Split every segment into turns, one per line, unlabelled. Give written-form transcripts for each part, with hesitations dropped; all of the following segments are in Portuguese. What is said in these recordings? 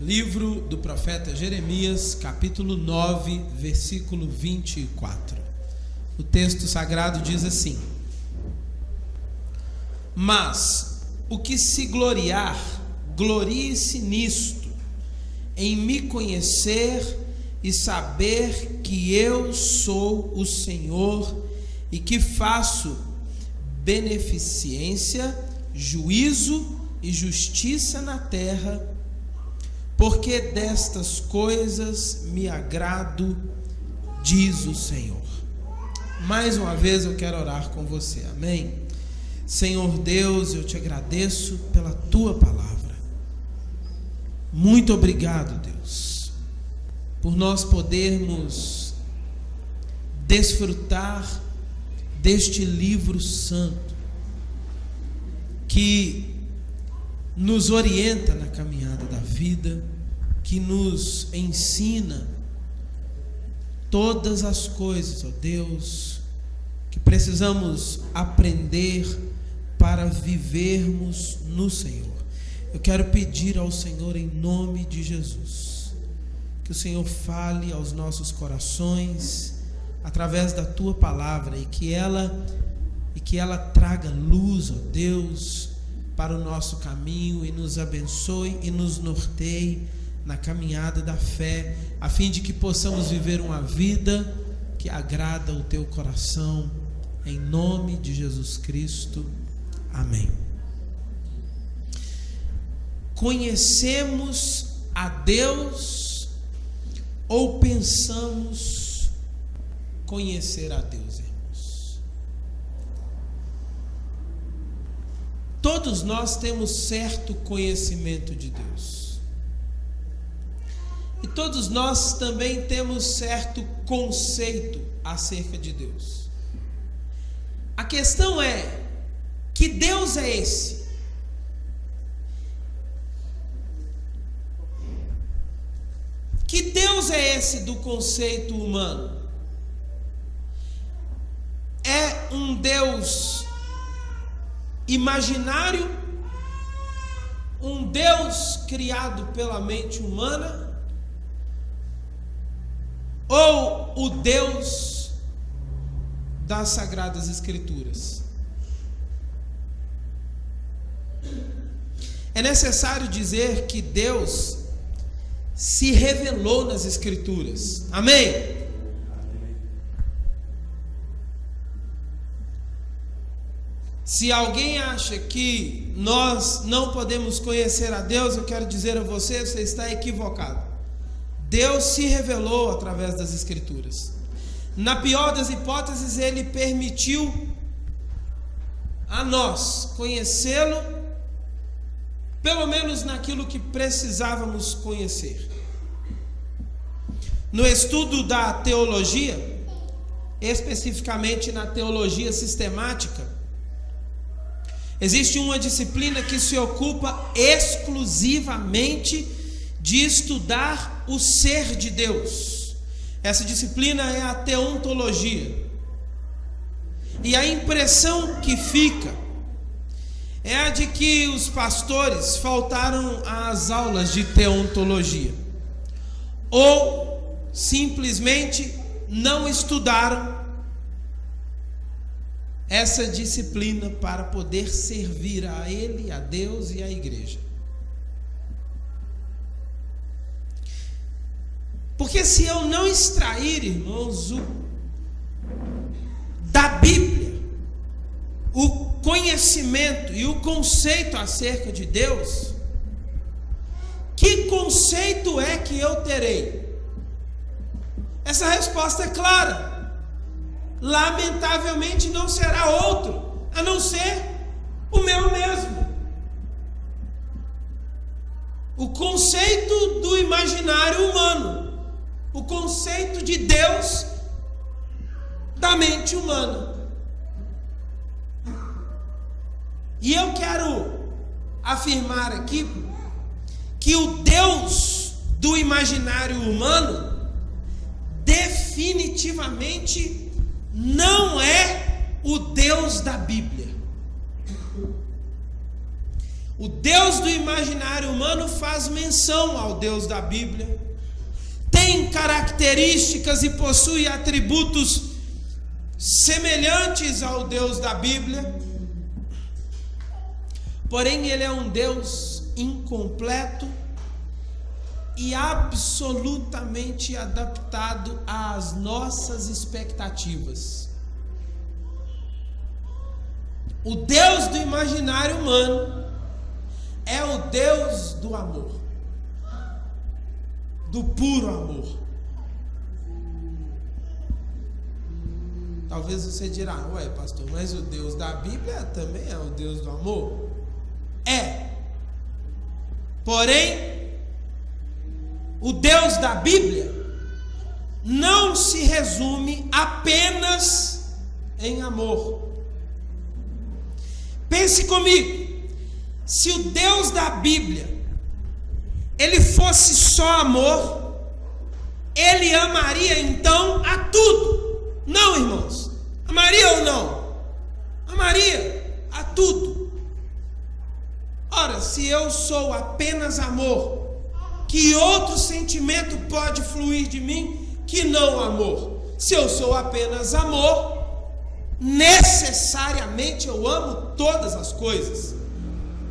Livro do profeta Jeremias, capítulo 9, versículo 24. O texto sagrado diz assim: Mas o que se gloriar, glorie-se nisto, em me conhecer e saber que eu sou o Senhor e que faço beneficência, juízo e justiça na terra, porque destas coisas me agrado, diz o Senhor. Mais uma vez eu quero orar com você, amém? Senhor Deus, eu te agradeço pela tua palavra. Muito obrigado, Deus, por nós podermos desfrutar deste livro santo que nos orienta na caminhada da vida, que nos ensina todas as coisas, ó Deus, que precisamos aprender para vivermos no Senhor. Eu quero pedir ao Senhor, em nome de Jesus, que o Senhor fale aos nossos corações através da tua palavra e que ela traga luz, ó Deus, para o nosso caminho e nos abençoe e nos norteie na caminhada da fé, a fim de que possamos viver uma vida que agrada o teu coração, em nome de Jesus Cristo, amém. Conhecemos a Deus ou pensamos conhecer a Deus, irmãos? Todos nós temos certo conhecimento de Deus. E todos nós também temos certo conceito acerca de Deus. A questão é: que Deus é esse? Que Deus é esse do conceito humano? É um Deus imaginário, um Deus criado pela mente humana, ou o Deus das Sagradas Escrituras? É necessário dizer que Deus se revelou nas Escrituras, amém? Se alguém acha que nós não podemos conhecer a Deus, eu quero dizer a você, você está equivocado. Deus se revelou através das Escrituras. Na pior das hipóteses, Ele permitiu a nós conhecê-lo, pelo menos naquilo que precisávamos conhecer. No estudo da teologia, especificamente na teologia sistemática, existe uma disciplina que se ocupa exclusivamente de estudar o ser de Deus. Essa disciplina é a teontologia. E a impressão que fica é a de que os pastores faltaram às aulas de teontologia, ou simplesmente não estudaram essa disciplina para poder servir a Ele, a Deus e a igreja. Porque se eu não extrair, irmãos, da Bíblia o conhecimento e o conceito acerca de Deus, que conceito é que eu terei? Essa resposta é clara. Lamentavelmente não será outro a não ser o meu mesmo. O conceito do imaginário humano, o conceito de Deus da mente humana. E eu quero afirmar aqui que o Deus do imaginário humano definitivamente não é o Deus da Bíblia. O Deus do imaginário humano faz menção ao Deus da Bíblia, tem características e possui atributos semelhantes ao Deus da Bíblia, porém ele é um Deus incompleto e absolutamente adaptado às nossas expectativas. O Deus do imaginário humano é o Deus do amor, do puro amor. Talvez você dirá, ué, pastor, mas o Deus da Bíblia também é o Deus do amor? É. Porém, o Deus da Bíblia não se resume apenas em amor. Pense comigo, se o Deus da Bíblia ele fosse só amor, ele amaria então a tudo. Não, irmãos, amaria ou não? Amaria a tudo. Ora, se eu sou apenas amor, que outro sentimento pode fluir de mim que não amor? Se eu sou apenas amor, necessariamente eu amo todas as coisas.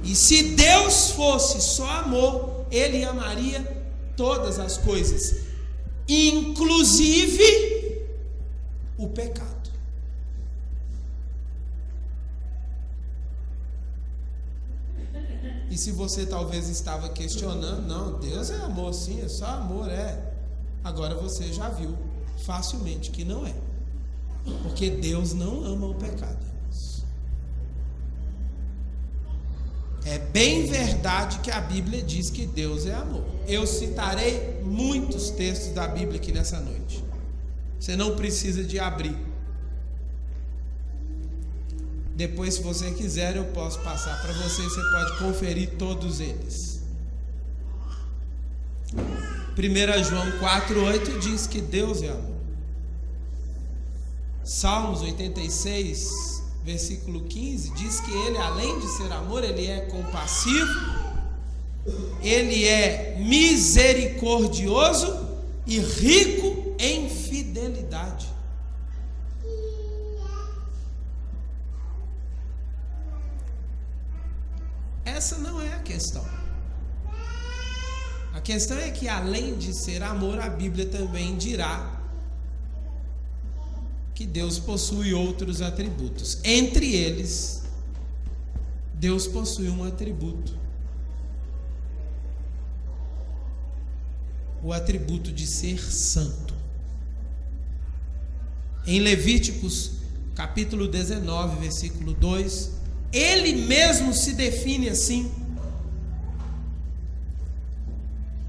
E se Deus fosse só amor, ele amaria todas as coisas, inclusive o pecado. E se você talvez estava questionando, não, Deus é amor sim, é só amor, é. Agora você já viu facilmente que não é. Porque Deus não ama o pecado. É bem verdade que a Bíblia diz que Deus é amor. Eu citarei muitos textos da Bíblia aqui nessa noite. Você não precisa de abrir. Depois, se você quiser, eu posso passar para você. Você pode conferir todos eles. 1 João 4,8 diz que Deus é amor. Salmos 86, versículo 15, diz que ele, além de ser amor, ele é compassivo, ele é misericordioso e rico em fidelidade. Essa não é a questão. A questão é que, além de ser amor, a Bíblia também dirá que Deus possui outros atributos. Entre eles, Deus possui um atributo: o atributo de ser santo. Em Levíticos capítulo 19, versículo 2, ele mesmo se define assim,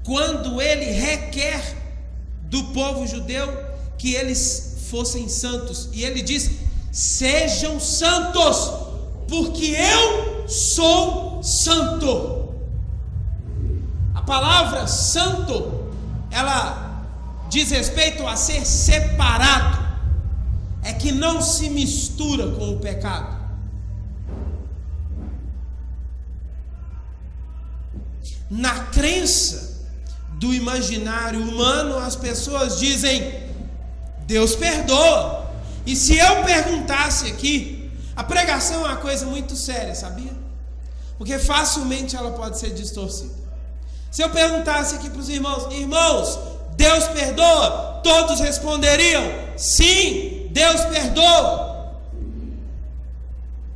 quando ele requer do povo judeu que eles fossem santos, e ele diz: sejam santos, porque eu sou santo. A palavra santo, ela diz respeito a ser separado, é que não se mistura com o pecado. Na crença do imaginário humano, as pessoas dizem: Deus perdoa. E se eu perguntasse aqui, a pregação é uma coisa muito séria, sabia? Porque facilmente ela pode ser distorcida. Se eu perguntasse aqui para os irmãos: irmãos, Deus perdoa? Todos responderiam: sim, Deus perdoa.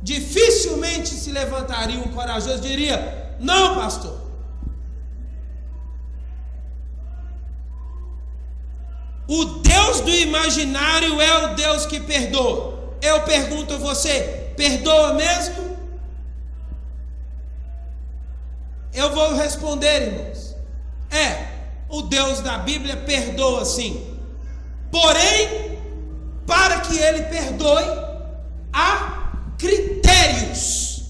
Dificilmente se levantaria um corajoso e diria: não, pastor. O Deus do imaginário é o Deus que perdoa. Eu pergunto a você: perdoa mesmo? Eu vou responder, irmãos: o Deus da Bíblia perdoa sim. Porém, para que ele perdoe, há critérios.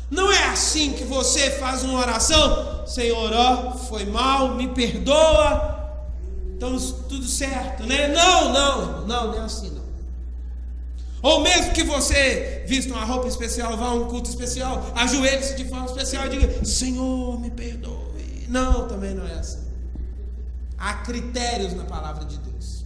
Não é assim que você faz uma oração: Senhor, ó, foi mal, me perdoa, estamos tudo certo, né? Não é assim não. Ou mesmo que você vista uma roupa especial, vá a um culto especial, ajoelhe-se de forma especial e diga: Senhor, me perdoe. Não, também não é assim. Há critérios na palavra de Deus.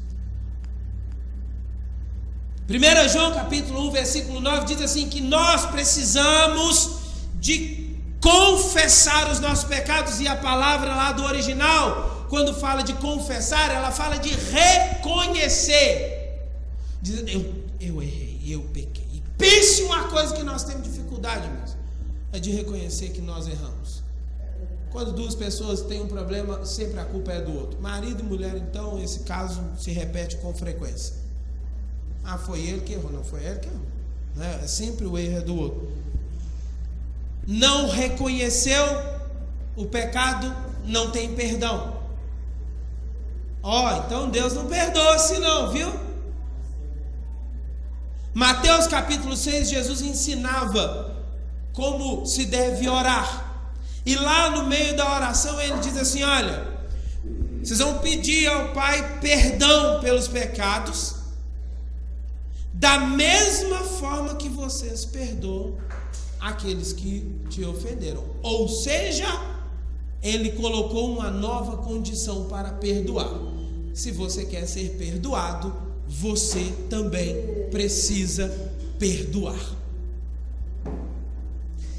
1 João capítulo 1, versículo 9 diz assim, que nós precisamos de confessar os nossos pecados, e a palavra lá do original, quando fala de confessar, ela fala de reconhecer. Diz: eu errei, eu pequei. E pense uma coisa que nós temos dificuldade, irmãos, é de reconhecer que nós erramos. Quando duas pessoas têm um problema, sempre a culpa é do outro. Marido e mulher, então, esse caso se repete com frequência. Ah, foi ele que errou. Não, foi ela que errou, né? Sempre o erro é do outro. Não reconheceu o pecado, não tem perdão. Então Deus não perdoa assim não, viu? Mateus capítulo 6, Jesus ensinava como se deve orar. E lá no meio da oração ele diz assim: olha, vocês vão pedir ao Pai perdão pelos pecados, da mesma forma que vocês perdoam aqueles que te ofenderam. Ou seja, ele colocou uma nova condição para perdoar. Se você quer ser perdoado, você também precisa perdoar.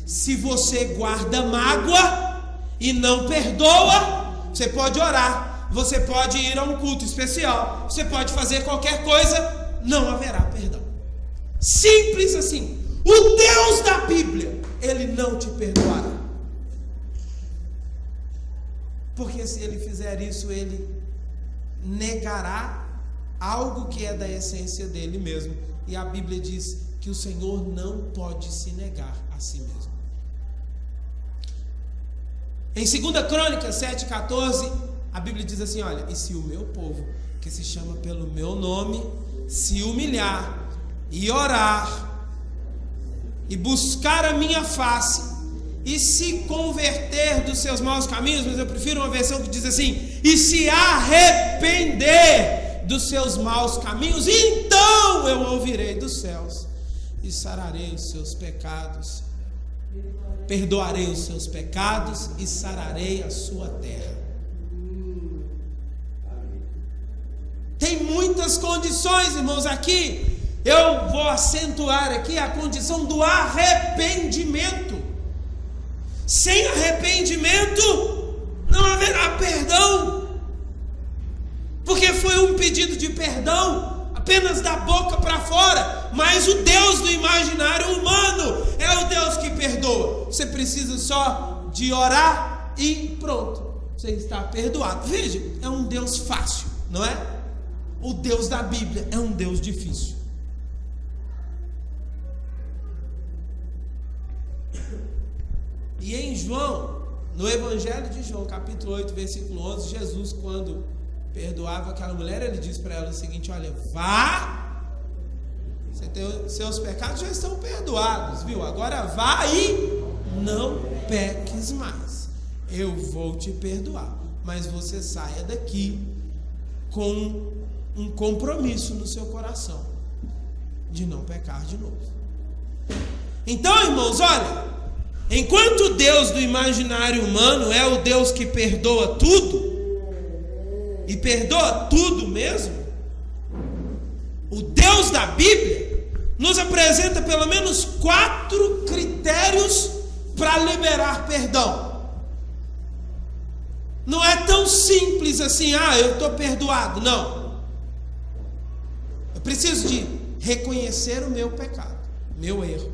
Se você guarda mágoa e não perdoa, você pode orar, você pode ir a um culto especial, você pode fazer qualquer coisa, não haverá perdão. Simples assim. O Deus da Bíblia, Ele não te perdoará. Porque se Ele fizer isso, Ele negará algo que é da essência dele mesmo. E a Bíblia diz que o Senhor não pode se negar a si mesmo. Em 2 Crônicas 7,14, a Bíblia diz assim: olha, e se o meu povo, que se chama pelo meu nome, se humilhar e orar e buscar a minha face e se converter dos seus maus caminhos, mas eu prefiro uma versão que diz assim: e se arrepender dos seus maus caminhos, então eu ouvirei dos céus e sararei os seus pecados, perdoarei os seus pecados e sararei a sua terra. Tem muitas condições, irmãos, aqui. Eu vou acentuar aqui a condição do arrependimento. Sem arrependimento não haverá perdão, porque foi um pedido de perdão apenas da boca para fora. Mas o Deus do imaginário humano é o Deus que perdoa. Você precisa só de orar e pronto, você está perdoado. Veja, é um Deus fácil, não é? O Deus da Bíblia é um Deus difícil. E em João, no Evangelho de João, capítulo 8, versículo 11, Jesus, quando perdoava aquela mulher, ele disse para ela o seguinte: olha, vá, seus pecados já estão perdoados, viu? Agora vá e não peques mais. Eu vou te perdoar, mas você saia daqui com um compromisso no seu coração de não pecar de novo. Então, irmãos, olha, enquanto o Deus do imaginário humano é o Deus que perdoa tudo, e perdoa tudo mesmo, o Deus da Bíblia nos apresenta pelo menos 4 critérios para liberar perdão. Não é tão simples assim: eu estou perdoado. Não. Eu preciso de reconhecer o meu pecado, meu erro.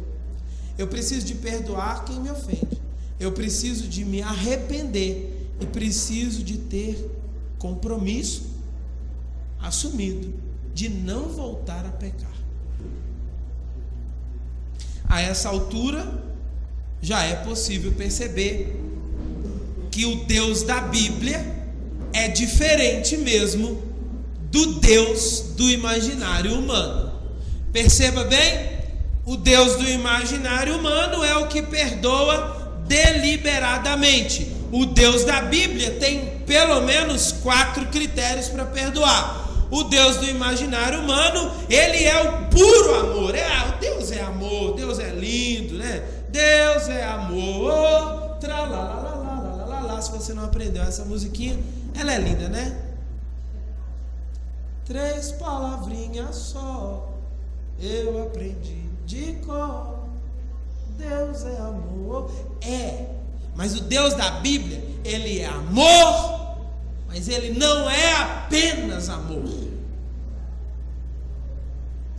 Eu preciso de perdoar quem me ofende. Eu preciso de me arrepender. E preciso de ter compromisso assumido de não voltar a pecar. A essa altura, já é possível perceber que o Deus da Bíblia é diferente mesmo do Deus do imaginário humano. Perceba bem, o Deus do imaginário humano é o que perdoa deliberadamente. O Deus da Bíblia tem pelo menos 4 critérios para perdoar. O Deus do imaginário humano, ele é o puro amor. O Deus é amor, Deus é lindo, né? Deus é amor. Tralalalala. Se você não aprendeu essa musiquinha, ela é linda, né? 3 palavrinhas só, eu aprendi de cor. Deus é amor. Mas o Deus da Bíblia, ele é amor, mas ele não é apenas amor.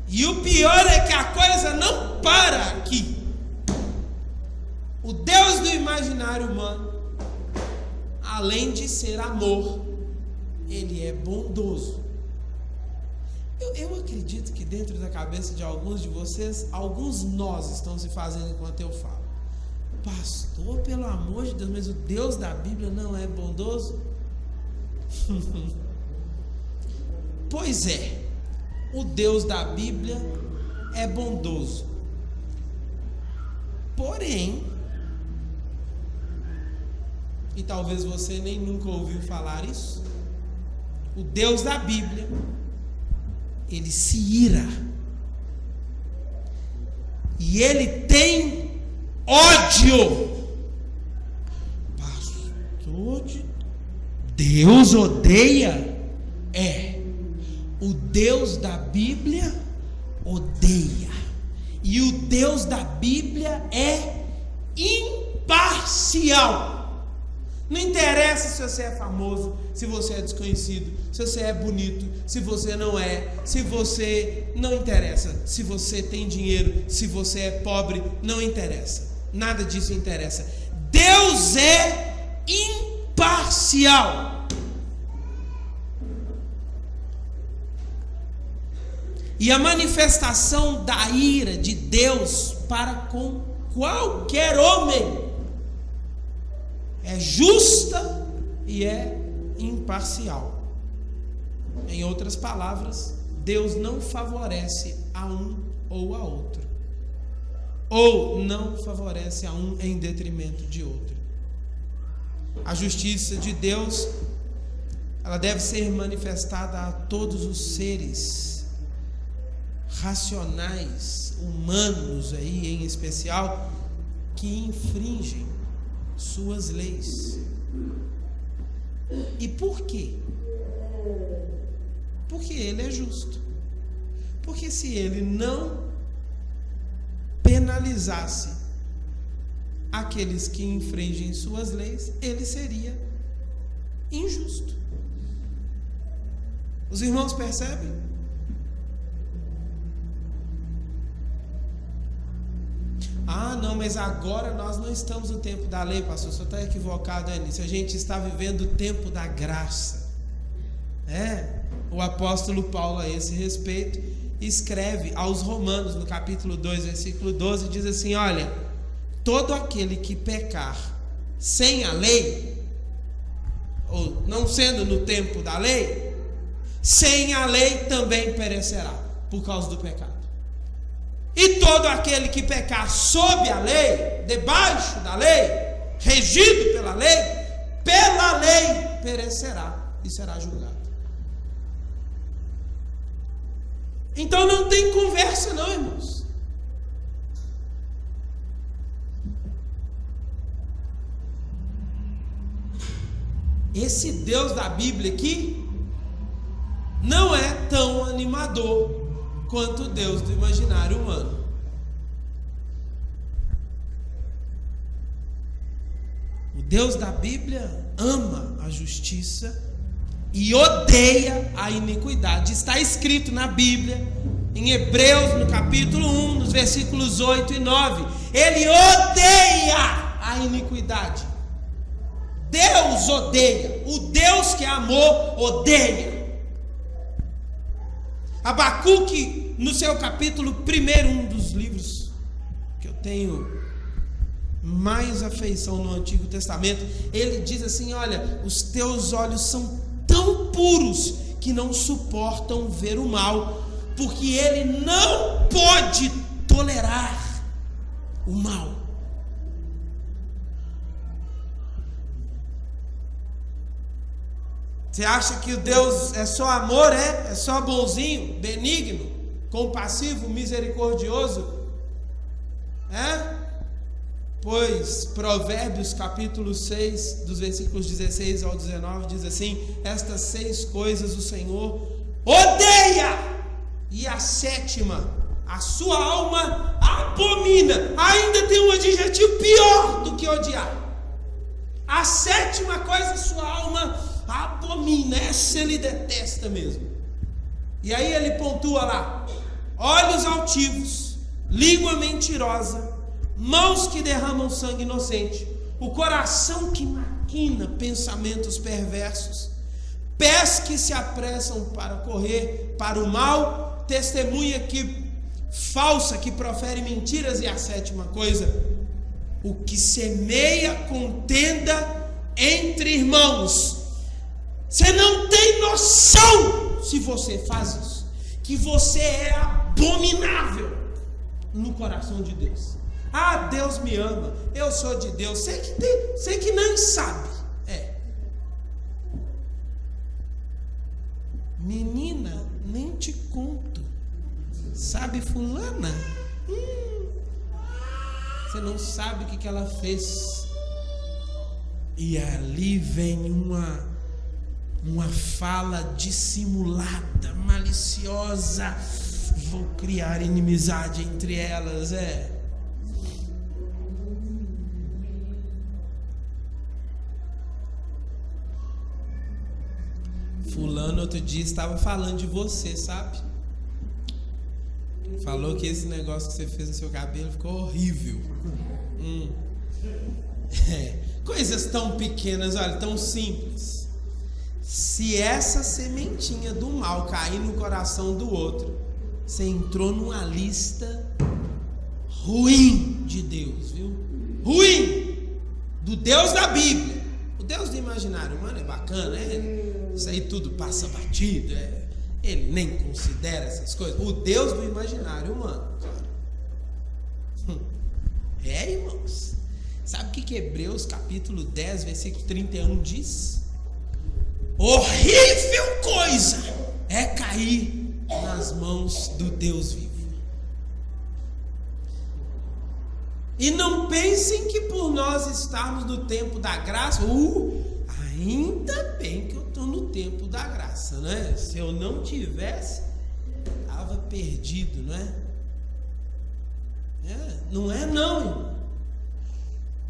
E o pior é que a coisa não para aqui. O Deus do imaginário humano, além de ser amor, ele é bondoso. Eu acredito que dentro da cabeça de alguns de vocês, alguns nós estão se fazendo enquanto eu falo. Pastor, pelo amor de Deus, mas o Deus da Bíblia não é bondoso? Pois é, o Deus da Bíblia é bondoso. Porém, e talvez você nem nunca ouviu falar isso, o Deus da Bíblia, ele se ira. E ele tem ódio. Pastor, Deus odeia? O Deus da Bíblia odeia. E o Deus da Bíblia é imparcial. Não interessa se você é famoso, se você é desconhecido, se você é bonito, se você não é, se você não interessa, se você tem dinheiro, se você é pobre, não interessa. Nada disso interessa. Deus é imparcial. E a manifestação da ira de Deus para com qualquer homem é justa e é imparcial. Em outras palavras, Deus não favorece a um ou a outro, ou não favorece a um em detrimento de outro. A justiça de Deus, ela deve ser manifestada a todos os seres racionais, humanos aí em especial, que infringem suas leis. E por quê? Porque ele é justo. Porque se ele não penalizasse aqueles que infringem suas leis, ele seria injusto. Os irmãos percebem? Não, mas agora nós não estamos no tempo da lei, pastor, você está equivocado nisso. A gente está vivendo o tempo da graça. O apóstolo Paulo, a esse respeito, escreve aos Romanos, no capítulo 2, versículo 12, diz assim: olha, todo aquele que pecar sem a lei, ou não sendo no tempo da lei, sem a lei também perecerá, por causa do pecado. E todo aquele que pecar sob a lei, debaixo da lei, regido pela lei perecerá e será julgado. Então não tem conversa não, irmãos. Esse Deus da Bíblia aqui não é tão animador quanto o Deus do imaginário humano. O Deus da Bíblia ama a justiça e odeia a iniquidade. Está escrito na Bíblia, em Hebreus, no capítulo 1, nos versículos 8 e 9. Ele odeia a iniquidade. Deus odeia. O Deus que é amor odeia. Abacuque, no seu capítulo 1, um dos livros que eu tenho mais afeição no Antigo Testamento, ele diz assim: olha, os teus olhos são tão puros que não suportam ver o mal, porque ele não pode tolerar o mal. Você acha que o Deus é só amor, é só bonzinho, benigno, compassivo, misericordioso? Pois Provérbios capítulo 6, dos versículos 16 ao 19, diz assim: estas 6 coisas o Senhor odeia, e a 7ª, a sua alma abomina. Ainda tem um adjetivo pior do que odiar. A 7ª coisa a sua alma abomina, essa ele detesta mesmo. E aí ele pontua lá: olhos altivos, língua mentirosa, mãos que derramam sangue inocente, o coração que maquina pensamentos perversos, pés que se apressam para correr para o mal, testemunha falsa que profere mentiras. E a 7ª coisa, o que semeia contenda entre irmãos. Você não tem noção, se você faz isso, que você é abominável no coração de Deus. Ah, Deus me ama, eu sou de Deus. Sei que nem sabe. Menina, nem te conto. Sabe fulana? Você não sabe o que ela fez. E ali vem uma fala dissimulada, maliciosa. Vou criar inimizade entre elas. Fulano outro dia estava falando de você, sabe? Falou que esse negócio que você fez no seu cabelo ficou horrível. Coisas tão pequenas, olha, tão simples. Se essa sementinha do mal cair no coração do outro, você entrou numa lista ruim de Deus, viu? Ruim! Do Deus da Bíblia. O Deus do imaginário humano é bacana, isso aí tudo passa batido, ele nem considera essas coisas. O Deus do imaginário humano, irmãos, sabe o que Hebreus capítulo 10, versículo 31 diz? Horrível coisa é cair nas mãos do Deus vivo. E não pensem que por nós estarmos no tempo da graça, ainda bem que eu estou no tempo da graça, né? Se eu não tivesse, estava perdido, não é? Não é não, irmão.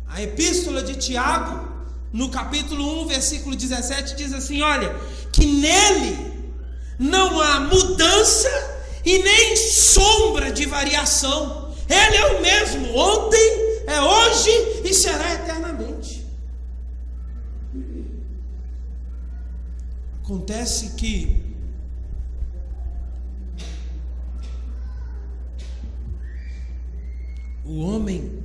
A epístola de Tiago, no capítulo 1, versículo 17, diz assim: olha, que nele não há mudança e nem sombra de variação. Ele é o mesmo ontem, é hoje e será eternamente. Acontece que o homem,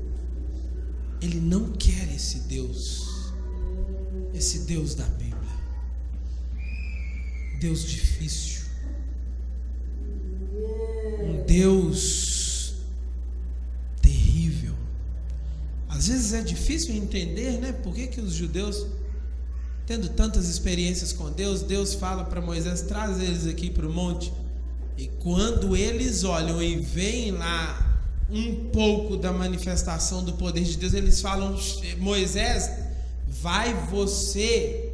ele não quer esse Deus da Bíblia. Deus difícil, um Deus terrível. Às vezes é difícil entender, né? Por que os judeus, tendo tantas experiências com Deus, Deus fala para Moisés: traz eles aqui para o monte. E quando eles olham e veem lá um pouco da manifestação do poder de Deus, eles falam: Moisés, vai você,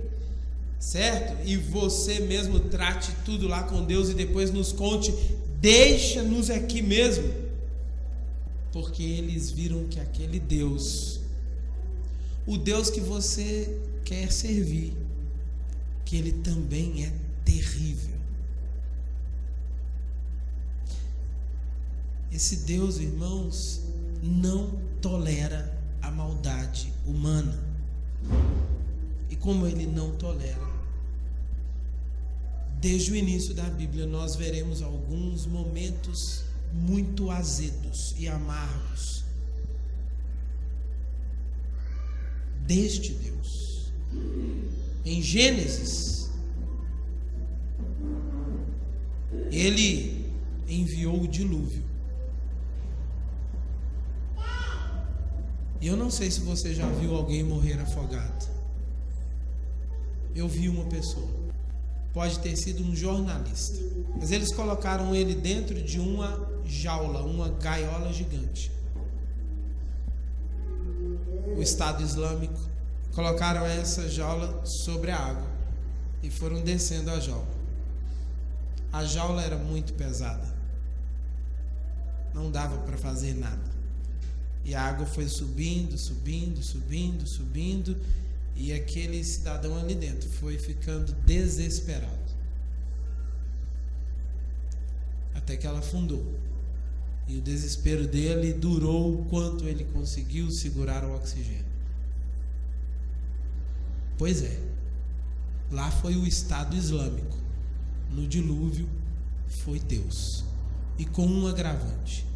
certo? E você mesmo trate tudo lá com Deus e depois nos conte, deixa-nos aqui mesmo. Porque eles viram que aquele Deus, o Deus que você quer servir, que ele também é terrível. Esse Deus, irmãos, não tolera a maldade humana. E como ele não tolera, desde o início da Bíblia nós veremos alguns momentos muito azedos e amargos deste Deus. Em Gênesis, ele enviou o dilúvio. E eu não sei se você já viu alguém morrer afogado. Eu vi uma pessoa. pode ter sido um jornalista, mas eles colocaram ele dentro de uma jaula, uma gaiola gigante. O Estado Islâmico colocaram essa jaula sobre a água e foram descendo a jaula. A jaula era muito pesada, não dava para fazer nada. E a água foi subindo, subindo, subindo, subindo, e aquele cidadão ali dentro foi ficando desesperado, até que ela afundou. E o desespero dele durou o quanto ele conseguiu segurar o oxigênio. Pois é, lá foi o Estado Islâmico. No dilúvio foi Deus. E com um agravante.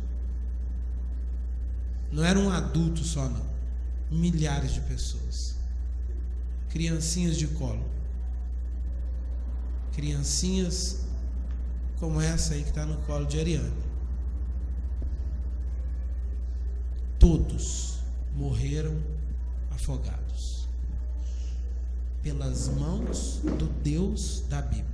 Não era um adulto só não. Milhares de pessoas. Criancinhas de colo. Criancinhas como essa aí que está no colo de Ariane. Todos morreram afogados pelas mãos do Deus da Bíblia.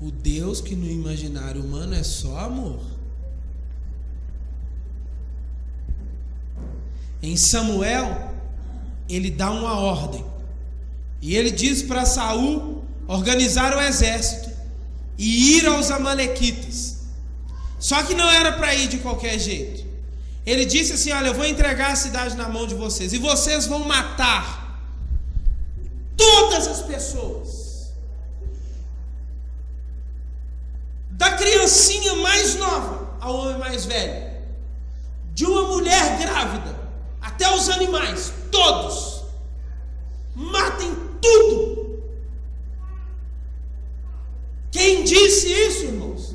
O Deus que no imaginário humano é só amor. Em Samuel, ele dá uma ordem. E ele diz para Saul organizar o exército e ir aos amalequitas. Só que não era para ir de qualquer jeito. Ele disse assim: olha, eu vou entregar a cidade na mão de vocês, e vocês vão matar todas as pessoas, da criancinha mais nova ao homem mais velho, de uma mulher grávida até os animais, todos. Matem tudo. Quem disse isso, irmãos?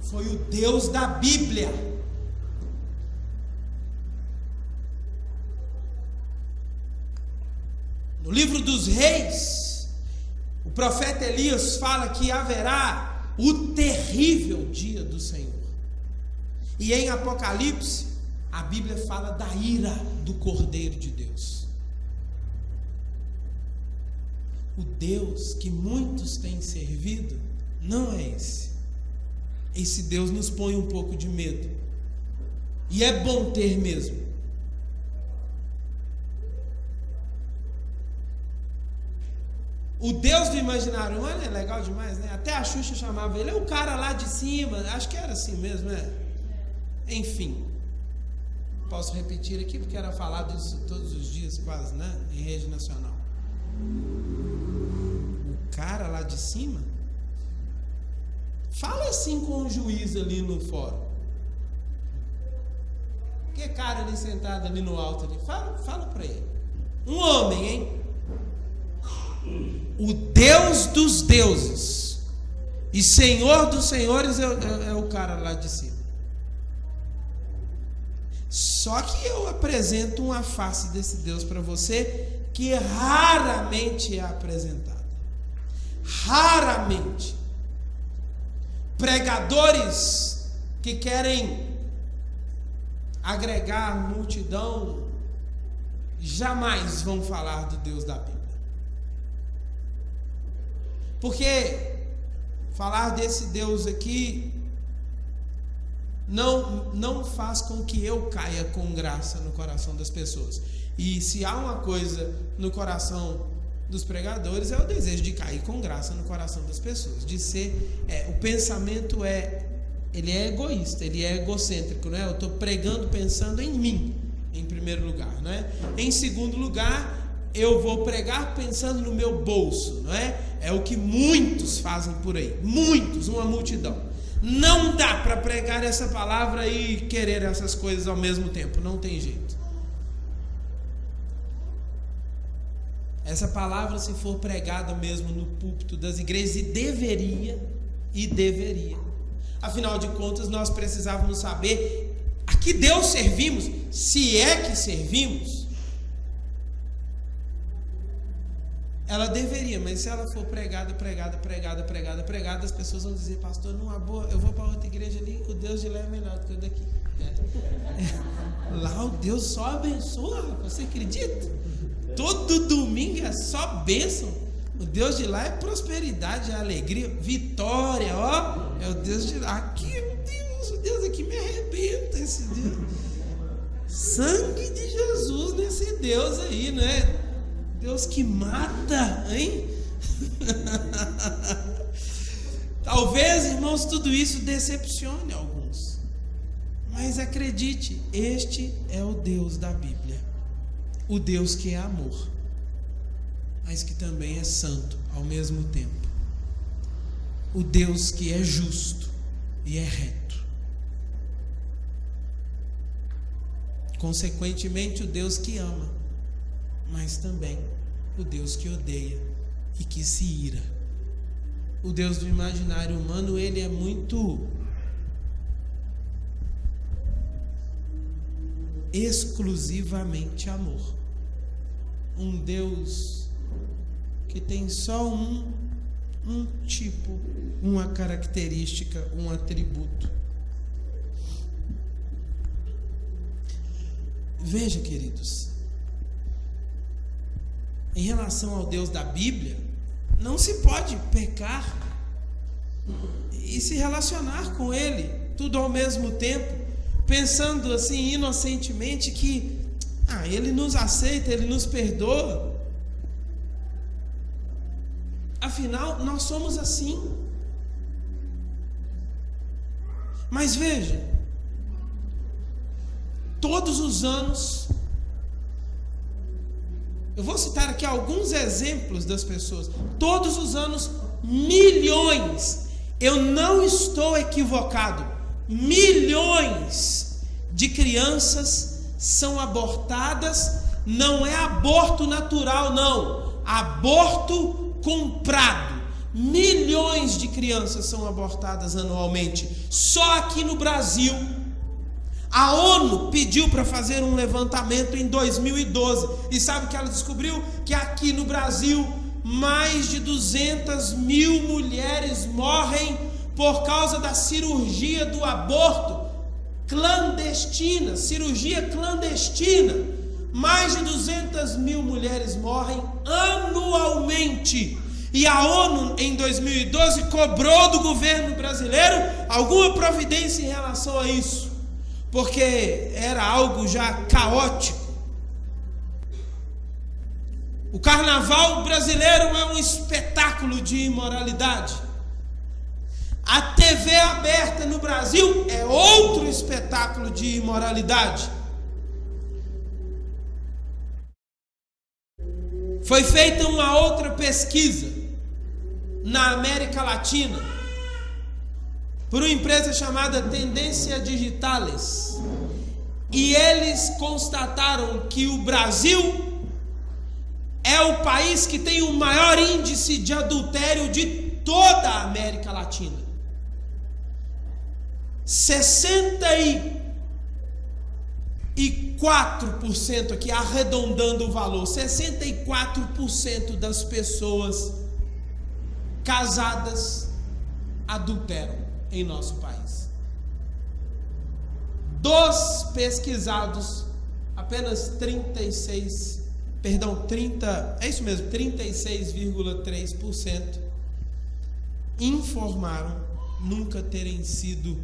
Foi o Deus da Bíblia. No livro dos Reis, o profeta Elias fala que haverá o terrível dia do Senhor. E em Apocalipse, a Bíblia fala da ira do Cordeiro de Deus. O Deus que muitos têm servido não é esse. Esse Deus nos põe um pouco de medo. E é bom ter mesmo. O Deus do imaginário humano é legal demais, né? Até a Xuxa chamava ele, é o cara lá de cima. Acho que era assim mesmo, né? Enfim. Posso repetir aqui porque era falado isso todos os dias quase, né? Em rede nacional. O cara lá de cima fala assim com o juiz ali no fórum. Que cara ali sentado ali no alto ali? Fala para ele. Um homem, hein? O Deus dos deuses e Senhor dos senhores é o cara lá de cima. Só que eu apresento uma face desse Deus para você que raramente é apresentada. Raramente. Pregadores que querem agregar multidão jamais vão falar do Deus da Bíblia. Porque falar desse Deus aqui não faz com que eu caia com graça no coração das pessoas. E se há uma coisa no coração dos pregadores, é o desejo de cair com graça no coração das pessoas, de ser, o pensamento ele é egoísta, ele é egocêntrico, não é? Eu estou pregando pensando em mim, em primeiro lugar, não é? Em segundo lugar, eu vou pregar pensando no meu bolso, não é? É o que muitos fazem por aí, muitos, uma multidão. Não dá para pregar essa palavra e querer essas coisas ao mesmo tempo, não tem jeito. Essa palavra, se for pregada mesmo no púlpito das igrejas, e deveria. Afinal de contas, nós precisávamos saber a que Deus servimos, se é que servimos. Ela deveria, mas se ela for pregada, as pessoas vão dizer: pastor, numa boa, eu vou para outra igreja ali, o Deus de lá é melhor do que o daqui. Lá o Deus só abençoa, você acredita? Todo domingo é só bênção. O Deus de lá é prosperidade, é alegria, vitória, ó. É o Deus de lá. Aqui, meu Deus, o Deus aqui me arrebenta, esse Deus. Sangue de Jesus nesse Deus aí, né? Deus que mata, hein? Talvez, irmãos, tudo isso decepcione alguns. Mas acredite, este é o Deus da Bíblia. O Deus que é amor, mas que também é santo ao mesmo tempo. O Deus que é justo e é reto. Consequentemente, o Deus que ama, mas também o Deus que odeia e que se ira. O Deus do imaginário humano, ele é muito exclusivamente amor. Um Deus que tem só um tipo, uma característica, um atributo. Veja, queridos, em relação ao Deus da Bíblia, não se pode pecar e se relacionar com Ele tudo ao mesmo tempo, pensando assim inocentemente que Ele nos aceita, Ele nos perdoa. Afinal, nós somos assim. Mas veja, todos os anos, eu vou citar aqui alguns exemplos das pessoas. Todos os anos, milhões, eu não estou equivocado, milhões de crianças são abortadas. Não é aborto natural, não, aborto comprado. Milhões de crianças são abortadas anualmente. Só aqui no Brasil, a ONU pediu para fazer um levantamento em 2012. E sabe o que ela descobriu? Que aqui no Brasil, mais de 200 mil mulheres morrem por causa da cirurgia do aborto clandestina. Cirurgia clandestina. Mais de 200 mil mulheres morrem anualmente. E a ONU, em 2012, cobrou do governo brasileiro alguma providência em relação a isso, porque era algo já caótico. O carnaval brasileiro é um espetáculo de imoralidade. A TV aberta no Brasil é outro espetáculo de imoralidade. Foi feita uma outra pesquisa na América Latina por uma empresa chamada Tendência Digitales, e eles constataram que o Brasil é o país que tem o maior índice de adultério de toda a América Latina. 64% aqui, arredondando o valor, 64% das pessoas casadas adulteram em nosso país. Dos pesquisados, apenas 36,3% informaram nunca terem sido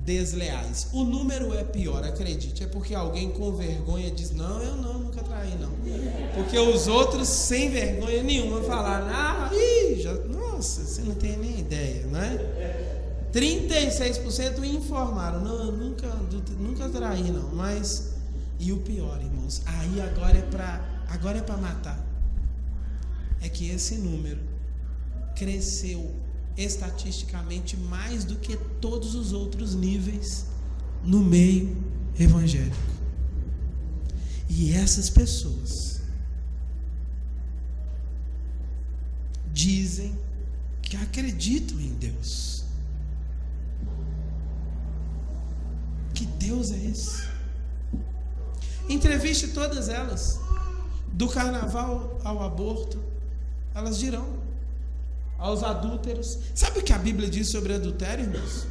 desleais. O número é pior, acredite, é porque alguém com vergonha diz: não, eu nunca traí não. Porque os outros sem vergonha nenhuma falaram: nossa, você não tem nem ideia, né? 36% informaram: não, eu nunca traí não. Mas, e o pior, irmãos, aí agora é para matar, é que esse número cresceu estatisticamente mais do que todos os outros níveis no meio evangélico. E essas pessoas dizem que acreditam em Deus. Que Deus é esse? Entreviste todas elas, do carnaval ao aborto, Elas dirão aos adúlteros. Sabe o que a Bíblia diz sobre adultério, irmãos?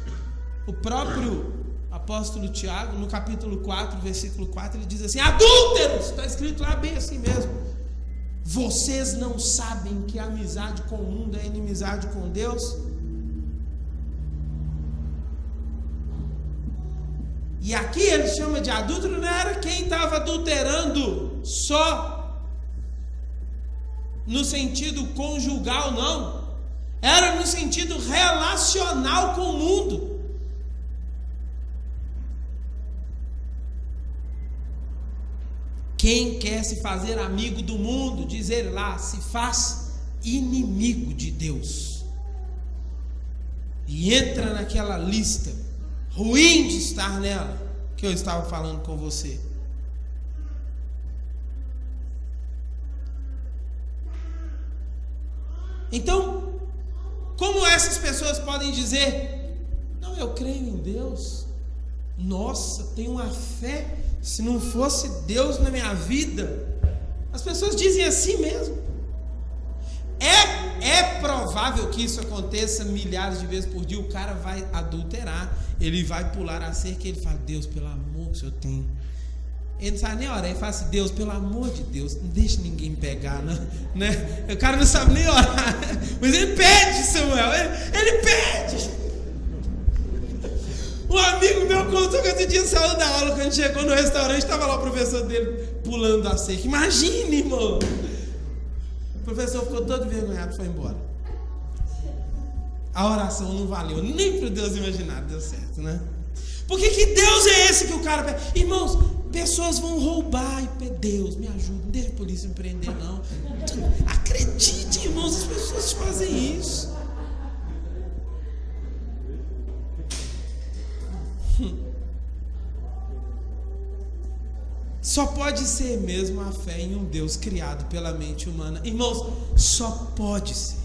O próprio apóstolo Tiago, no capítulo 4, versículo 4, ele diz assim: adúlteros, está escrito lá bem assim mesmo. Vocês não sabem que a amizade com o mundo é inimizade com Deus? E aqui ele chama de adúltero, não era quem estava adulterando só no sentido conjugal, não. Era no sentido relacional com o mundo. Quem quer se fazer amigo do mundo, diz ele lá, se faz inimigo de Deus. E entra naquela lista ruim de estar nela, que eu estava falando com você. Então, como essas pessoas podem dizer: não, eu creio em Deus, nossa, tenho uma fé, se não fosse Deus na minha vida? As pessoas dizem assim mesmo. É provável que isso aconteça milhares de vezes por dia. O cara vai adulterar, ele vai pular a cerca e ele fala: Deus, pelo amor que o Senhor tem. Ele não sabe nem orar, ele fala assim: Deus, pelo amor de Deus, não deixe ninguém pegar, não, né? O cara não sabe nem orar, mas ele pede, Samuel, ele pede. Um amigo meu contou que esse dia saiu da aula, quando chegou no restaurante, estava lá o professor dele pulando a cerca. Imagine, irmão. O professor ficou todo envergonhado e foi embora. A oração não valeu nem para o Deus imaginado, deu certo, né? Porque que Deus é esse que o cara pede? Irmãos, pessoas vão roubar e Deus, me ajuda, não deixa a polícia me prender, não. Acredite, irmãos, as pessoas fazem isso. Só pode ser mesmo a fé em um Deus criado pela mente humana. Irmãos, só pode ser.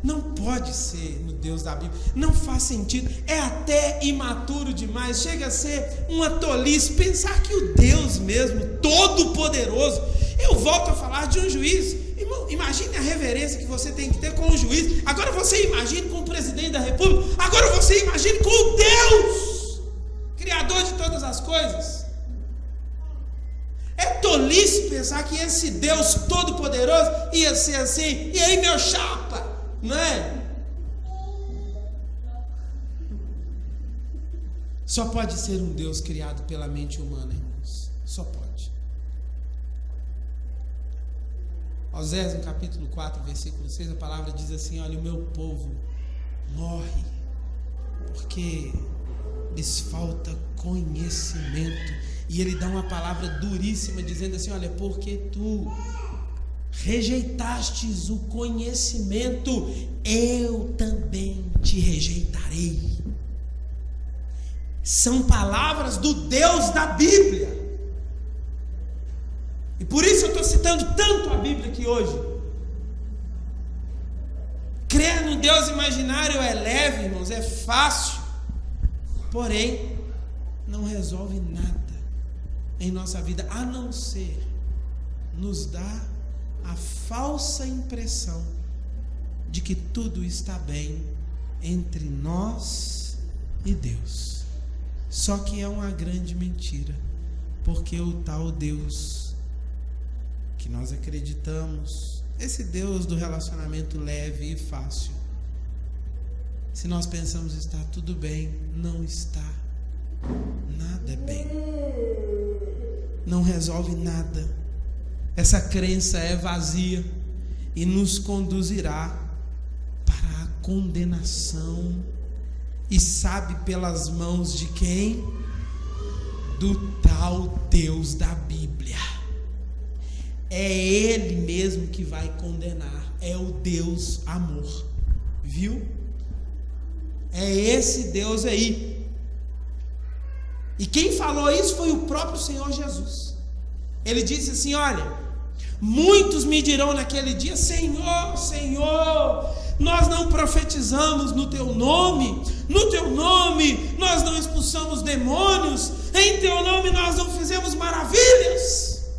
Não pode ser no Deus da Bíblia. Não faz sentido. É até imaturo demais. Chega a ser uma tolice pensar que o Deus mesmo, todo-poderoso. Eu volto a falar de um juiz. Irmão, imagine a reverência que você tem que ter com o juiz. Agora você imagine com o presidente da República. Agora você imagine com o Deus, Criador de todas as coisas. É tolice pensar que esse Deus todo-poderoso ia ser assim. E aí, meu chapa, não é? Só pode ser um Deus criado pela mente humana, irmãos. Só pode. Osés, no capítulo 4, versículo 6, a palavra diz assim: olha, o meu povo morre porque lhes falta conhecimento. E ele dá uma palavra duríssima, dizendo assim: olha, porque tu rejeitastes o conhecimento, eu também te rejeitarei. São palavras do Deus da Bíblia. E por isso eu estou citando tanto a Bíblia aqui hoje. Crer no Deus imaginário é leve, irmãos, é fácil. Porém, não resolve nada em nossa vida, a não ser nos dar a falsa impressão de que tudo está bem entre nós e Deus. Só que é uma grande mentira, porque o tal Deus que nós acreditamos, esse Deus do relacionamento leve e fácil, se nós pensamos está tudo bem, não está. Nada é bem. Não resolve nada. Essa crença é vazia e nos conduzirá para a condenação. E sabe pelas mãos de quem? Do tal Deus da Bíblia. É Ele mesmo que vai condenar. É o Deus amor. Viu? É esse Deus aí. E quem falou isso foi o próprio Senhor Jesus. Ele disse assim: olha, muitos me dirão naquele dia: Senhor, Senhor, nós não profetizamos no teu nome nós não expulsamos demônios, em teu nome nós não fizemos maravilhas.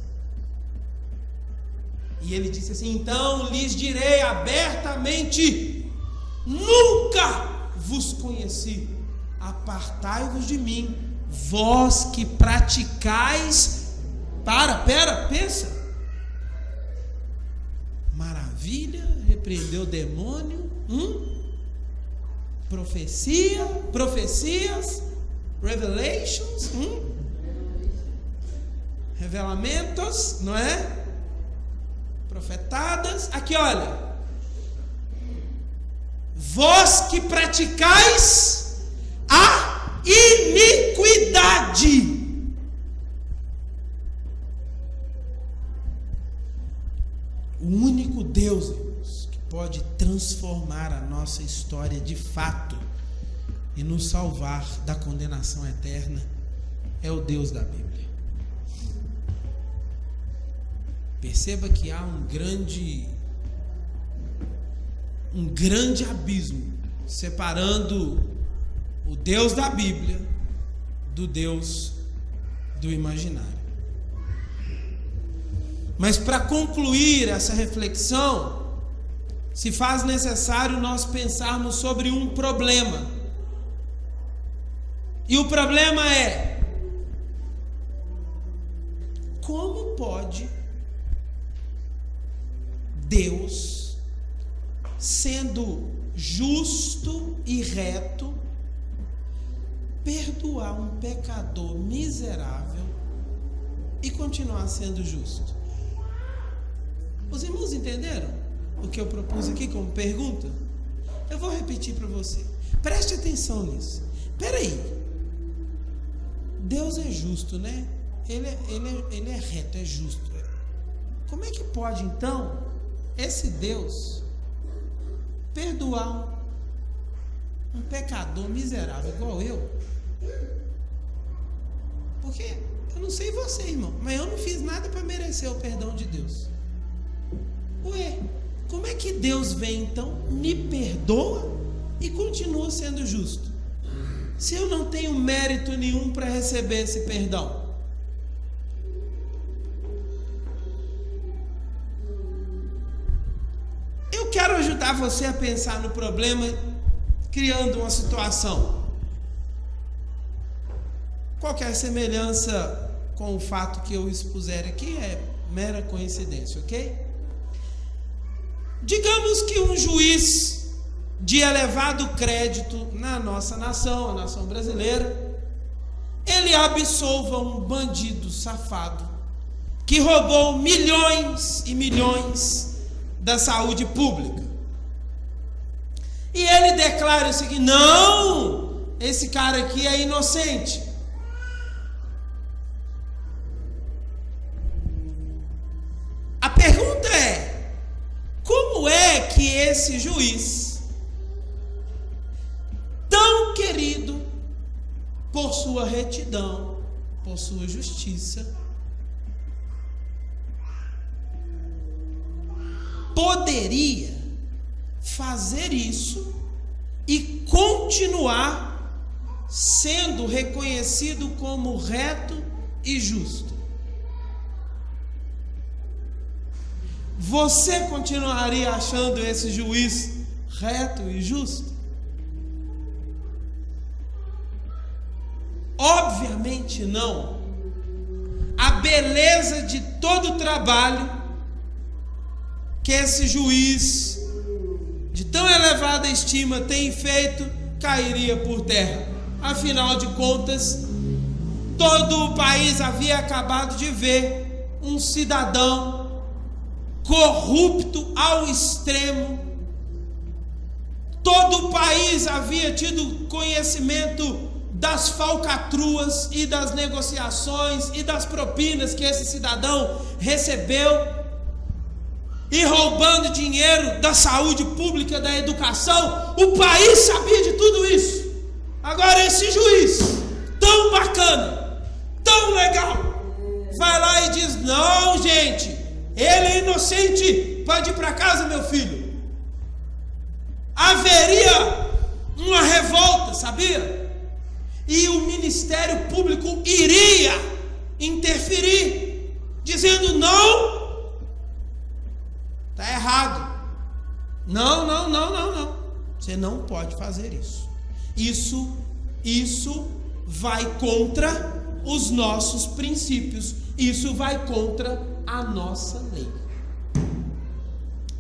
E ele disse assim: então lhes direi abertamente: nunca vos conheci, apartai-vos de mim, vós que praticais. Pensa. Maravilha, repreendeu o demônio. Profecias, revelations, revelamentos, não é? Profetadas. Aqui, olha: vós que praticais a iniquidade. O único Deus, irmãos, que pode transformar a nossa história de fato e nos salvar da condenação eterna é o Deus da Bíblia. Perceba que há um grande abismo separando o Deus da Bíblia do Deus do imaginário. Mas para concluir essa reflexão, se faz necessário nós pensarmos sobre um problema. E o problema é: como pode Deus, sendo justo e reto, perdoar um pecador miserável e continuar sendo justo? Os irmãos entenderam o que eu propus aqui como pergunta? Eu vou repetir para você. Preste atenção nisso. Espera aí. Deus é justo, né? Ele é reto, é justo. Como é que pode, então, esse Deus perdoar um pecador miserável igual eu? Porque eu não sei você, irmão, mas eu não fiz nada para merecer o perdão de Deus. Ué, como é que Deus vem então, me perdoa e continua sendo justo, se eu não tenho mérito nenhum para receber esse perdão? Eu quero ajudar você a pensar no problema, criando uma situação. Qualquer semelhança com o fato que eu expuser aqui é mera coincidência, ok? Digamos que um juiz de elevado crédito na nossa nação, a nação brasileira, ele absolva um bandido safado que roubou milhões e milhões da saúde pública. E ele declara o seguinte: não, esse cara aqui é inocente. A pergunta é: como é que esse juiz, tão querido por sua retidão, por sua justiça, poderia fazer isso e continuar sendo reconhecido como reto e justo? Você continuaria achando esse juiz reto e justo? Obviamente não. A beleza de todo o trabalho que esse juiz de tão elevada estima tem feito cairia por terra. Afinal de contas, todo o país havia acabado de ver um cidadão corrupto ao extremo. Todo o país havia tido conhecimento das falcatruas e das negociações e das propinas que esse cidadão recebeu, e roubando dinheiro da saúde pública, da educação. O país sabia de tudo isso. Agora esse juiz tão bacana, tão legal, vai lá e diz: não, gente, ele é inocente, pode ir para casa, meu filho. Haveria uma revolta, sabia? E o Ministério Público iria interferir, dizendo: não, Não. Você não pode fazer isso. Isso vai contra os nossos princípios. Isso vai contra a nossa lei.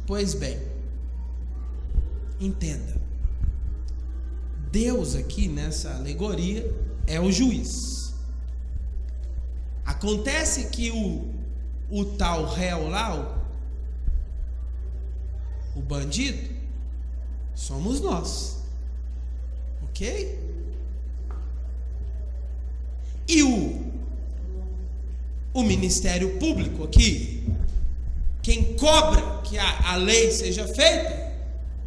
Pois bem, entenda. Deus aqui nessa alegoria é o juiz. Acontece que o tal réu lá, o bandido, somos nós. Ok? E o Ministério Público aqui, quem cobra que a lei seja feita,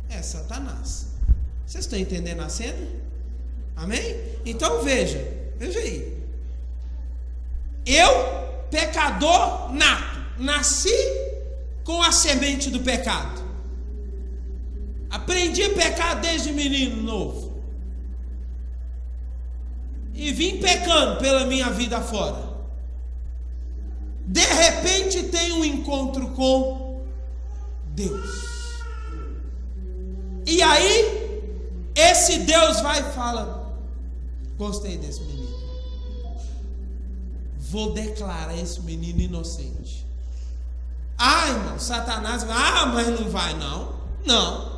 é Satanás. Vocês estão entendendo a cena? Amém? Então veja aí. Eu, pecador nato, nasci com a semente do pecado. Aprendi a pecar desde menino novo. E vim pecando pela minha vida fora. De repente tenho um encontro com Deus. E aí, esse Deus vai e fala: gostei desse menino. Vou declarar esse menino inocente. Irmão, Satanás vai, mas não vai não. Não.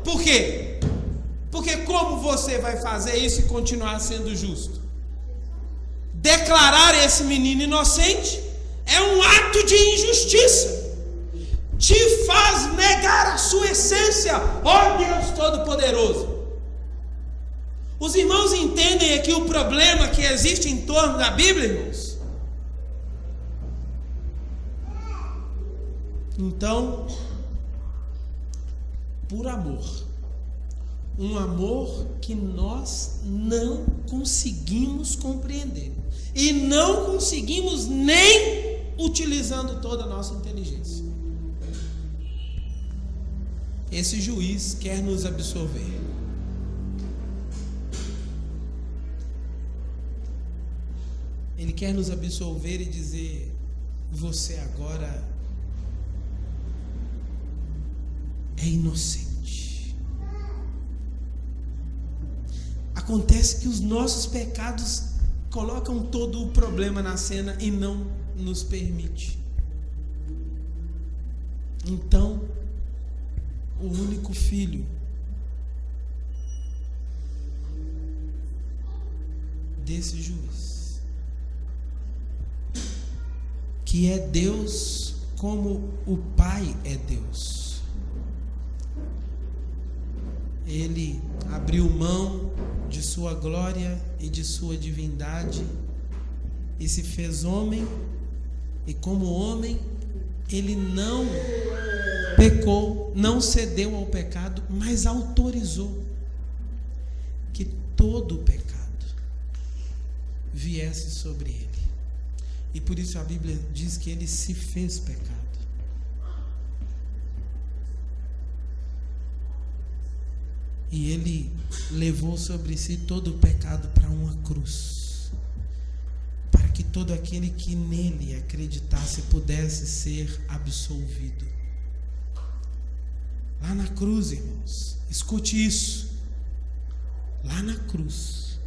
Por quê? Porque como você vai fazer isso e continuar sendo justo? Declarar esse menino inocente é um ato de injustiça. Te faz negar a sua essência, ó Deus Todo-Poderoso. Os irmãos entendem aqui o problema que existe em torno da Bíblia, irmãos? Então, por amor, um amor que nós não conseguimos compreender e não conseguimos nem utilizando toda a nossa inteligência. Esse juiz quer nos absorver. Ele quer nos absolver e dizer: você agora é inocente. Acontece que os nossos pecados colocam todo o problema na cena e não nos permite. Então, o único filho desse juiz, que é Deus como o Pai é Deus, ele abriu mão de sua glória e de sua divindade e se fez homem, e como homem ele não pecou, não cedeu ao pecado, mas autorizou que todo o pecado viesse sobre ele. E por isso a Bíblia diz que ele se fez pecado. E ele levou sobre si todo o pecado para uma cruz, para que todo aquele que nele acreditasse pudesse ser absolvido. Lá na cruz, irmãos, escute isso. Lá na cruz,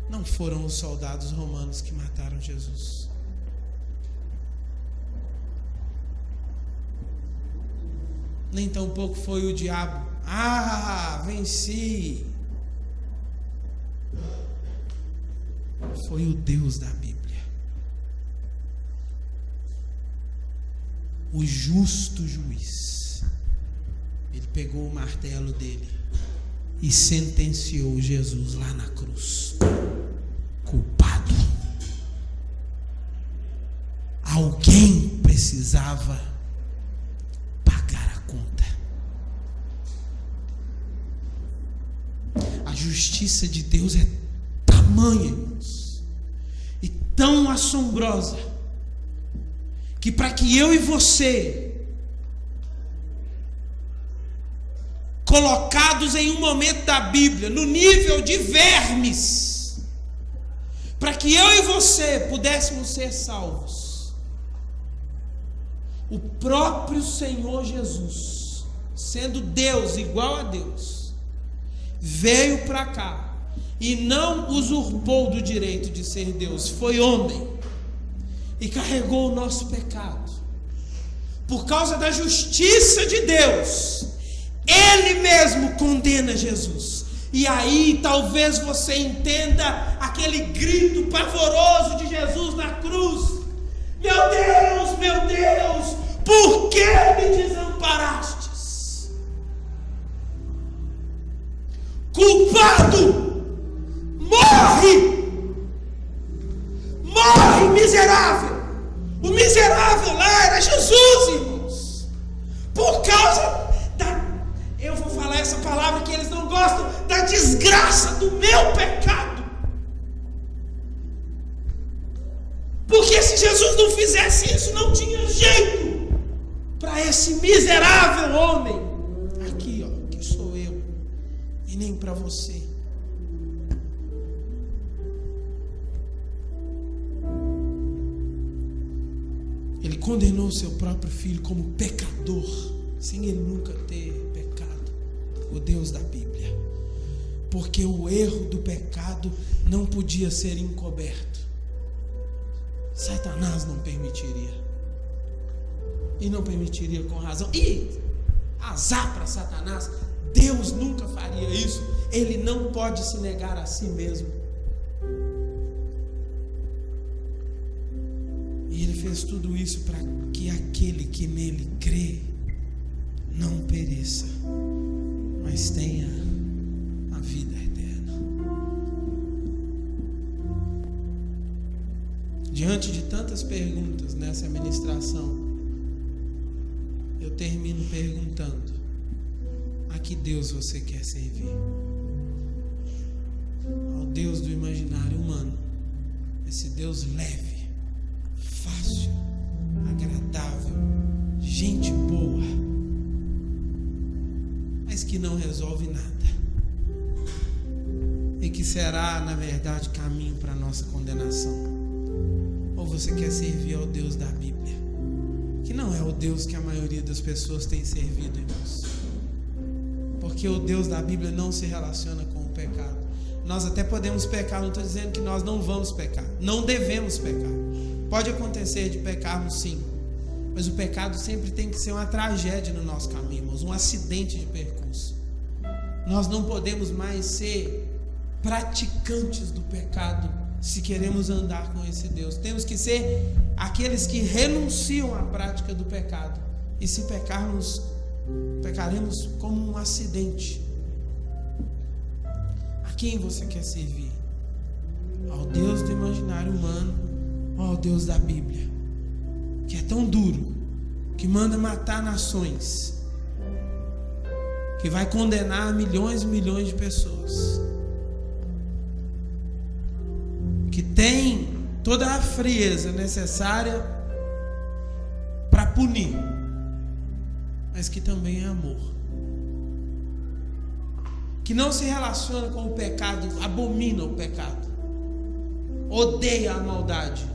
não foram os soldados romanos que mataram Jesus. Nem tampouco foi o diabo. Venci. Foi o Deus da Bíblia, o justo juiz. Ele pegou o martelo dele e sentenciou Jesus lá na cruz, culpado. Alguém precisava pagar a conta. A justiça de Deus é tamanha, irmãos, e tão assombrosa, que para que eu e você, colocados em um momento da Bíblia, no nível de vermes, para que eu e você pudéssemos ser salvos, O próprio Senhor Jesus, sendo Deus, igual a Deus, veio para cá e não usurpou do direito de ser Deus, foi homem e carregou o nosso pecado. Por causa da justiça de Deus, Ele mesmo condena Jesus. E aí talvez você entenda aquele grito pavoroso de Jesus na cruz: meu Deus, por que me desamparastes? Culpado, morre miserável. O miserável lá era Jesus, irmãos. Por causa eu vou falar essa palavra que eles não gostam, da desgraça do meu pecado. Porque se Jesus não fizesse isso, não tinha jeito para esse miserável homem aqui, que sou eu, e nem para você. Ele condenou o seu próprio filho como pecador, sem ele nunca ter pecado, o Deus da Bíblia. Porque o erro do pecado não podia ser encoberto. Satanás não permitiria. E não permitiria com razão. E azar para Satanás, Deus nunca faria isso. Ele não pode se negar a si mesmo. E Ele fez tudo isso para que aquele que nele crê não pereça, mas tenha a vida eterna. Diante de tantas perguntas nessa ministração, eu termino perguntando: a que Deus você quer servir? Ao Deus do imaginário humano, esse Deus leve, fácil, agradável, gente boa, mas que não resolve nada e que será, na verdade, caminho para a nossa condenação? Ou você quer servir ao Deus da Bíblia, que não é o Deus que a maioria das pessoas tem servido, irmãos? Porque o Deus da Bíblia não se relaciona com o pecado. Nós até podemos pecar, não estou dizendo que nós não vamos pecar, não devemos pecar. Pode acontecer de pecarmos sim, mas o pecado sempre tem que ser uma tragédia no nosso caminho, irmãos, um acidente de percurso. Nós não podemos mais ser praticantes do pecado se queremos andar com esse Deus. Temos que ser aqueles que renunciam à prática do pecado. E se pecarmos, pecaremos como um acidente. A quem você quer servir? Ao Deus do imaginário humano ou ao Deus da Bíblia, que é tão duro, que manda matar nações, que vai condenar milhões e milhões de pessoas, que tem toda a frieza necessária para punir, mas que também é amor, que não se relaciona com o pecado, abomina o pecado, odeia a maldade,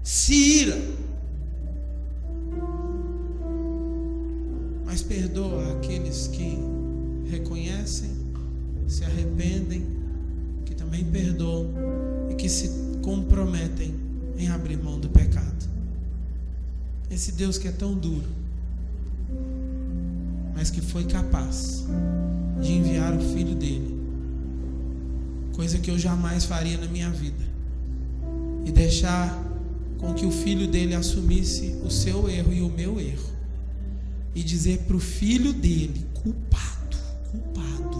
se ira, mas perdoa aqueles que reconhecem, se arrependem, que também perdoam e que se comprometem em abrir mão do pecado. Esse Deus que é tão duro, mas que foi capaz de enviar o Filho dele, coisa que eu jamais faria na minha vida, e deixar com que o Filho dele assumisse o seu erro e o meu erro, e dizer para o Filho dele: culpado,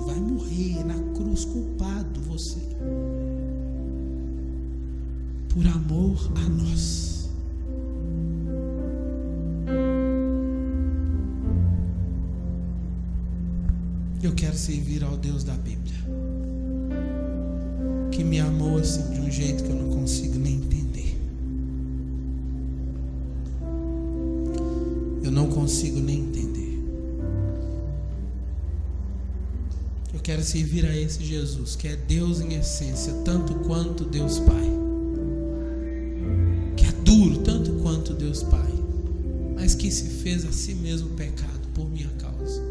vai morrer na cruz, culpado você, por amor a nós. Eu quero servir ao Deus da Bíblia, que me amou assim de um jeito que eu não consigo nem entender. Eu não consigo nem entender. Eu quero servir a esse Jesus, que é Deus em essência, tanto quanto Deus Pai, que é duro tanto quanto Deus Deus Pai, mas que se fez a si mesmo pecado por minha causa.